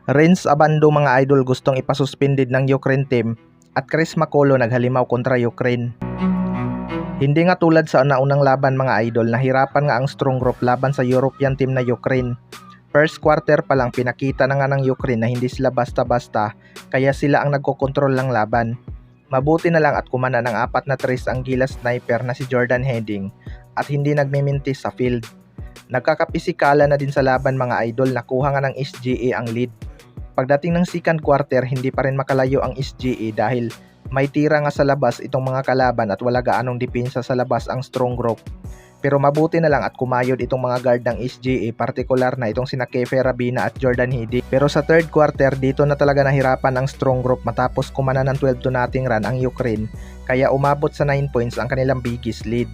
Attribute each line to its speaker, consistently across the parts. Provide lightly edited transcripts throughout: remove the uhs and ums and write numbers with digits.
Speaker 1: Renz Abando mga idol gustong ipasuspended ng Ukraine team at Chris Makolo naghalimaw kontra Ukraine. Hindi nga tulad sa naunang laban mga idol, nahirapan nga ang strong group laban sa European team na Ukraine. First quarter pa lang pinakita na nga ng Ukraine na hindi sila basta-basta, kaya sila ang nagkokontrol ng laban. Mabuti na lang at kumana ng 4 na tries ang Gilas sniper na si Jordan Heading at hindi nagmimintis sa field. Nagkakapisikala na din sa laban mga idol, nakuha nga ng SGA ang lead. Pagdating ng second quarter, hindi pa rin makalayo ang SGA dahil may tira nga sa labas itong mga kalaban at wala gaanong depensa sa labas ang strong group. Pero mabuti na lang at kumayod itong mga guard ng SGA, partikular na itong sina Kefe Rabina at Jordan Heading. Pero sa third quarter, dito na talaga nahirapan ang strong group matapos kumana ng 12 to nothing run ang Ukraine, kaya umabot sa 9 points ang kanilang biggest lead.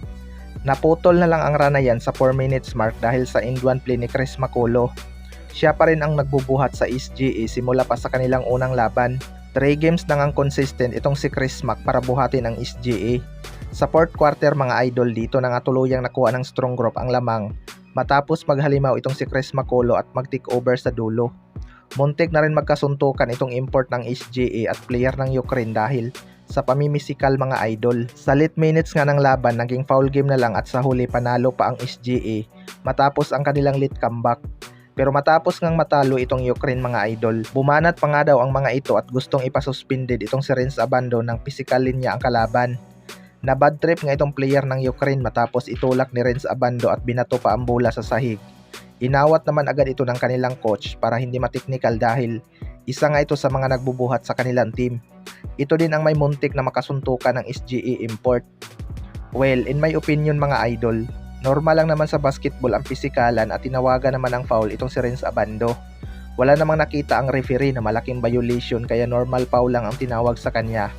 Speaker 1: Naputol na lang ang run na yan sa 4 minutes mark dahil sa end one play ni Chris Makolo. Siya pa rin ang nagbubuhat sa SGA simula pa sa kanilang unang laban. 3 games nang ang consistent itong si Chris Mack para buhatin ang SGA. Sa fourth quarter mga idol, dito na nga tuluyang nakuha ng strong group ang lamang matapos maghalimaw itong si Chris Makolo at mag-take over sa dulo. Muntik na rin magkasuntukan itong import ng SGA at player ng Ukraine dahil sa pamimisikal mga idol. Sa late minutes nga ng laban, naging foul game na lang at sa huli panalo pa ang SGA matapos ang kanilang late comeback. Pero matapos ngang matalo itong Ukraine mga idol, bumanat pa nga daw ang mga ito at gustong ipasuspended itong si Renz Abando ng physical linya ang kalaban. Na bad trip nga itong player ng Ukraine matapos itulak ni Renz Abando at binato pa ang bola sa sahig. Inawat naman agad ito ng kanilang coach para hindi mateknikal dahil isa nga ito sa mga nagbubuhat sa kanilang team. Ito din ang may muntik na makasuntukan ng SGA import. Well, in my opinion mga idol, normal lang naman sa basketball ang pisikalan at tinawagan naman ng foul itong si Renz Abando. Wala namang nakita ang referee na malaking violation kaya normal foul lang ang tinawag sa kanya.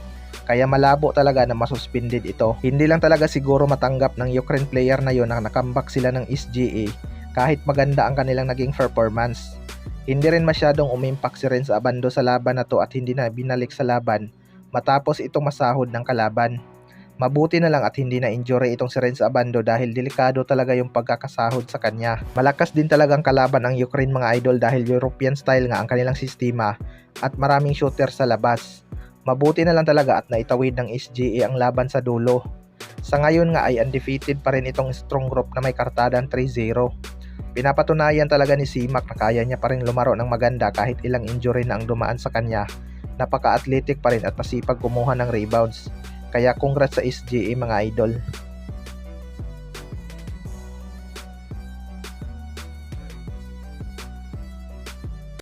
Speaker 1: Kaya malabo talaga na masuspended ito. Hindi lang talaga siguro matanggap ng Ukraine player na yon na nakambak sila ng SGA kahit maganda ang kanilang naging performance. Hindi rin masyadong umimpact si Renz Abando sa laban na to at hindi na binalik sa laban matapos itong masahod ng kalaban. Mabuti na lang at hindi na injury itong si Renz Abando dahil delikado talaga yung pagkakasahod sa kanya. Malakas din talagang kalaban ang Ukraine mga idol dahil European style nga ang kanilang sistema at maraming shooter sa labas. Mabuti na lang talaga at naitawid ng SGA ang laban sa dulo. Sa ngayon nga ay undefeated pa rin itong strong group na may kartadang 3-0. Pinapatunayan talaga ni Simak na kaya niya pa rin lumaro ng maganda kahit ilang injury na ang dumaan sa kanya. Napaka-athletic pa rin at masipag kumuha ng rebounds. Kaya congrats sa SGA mga idol.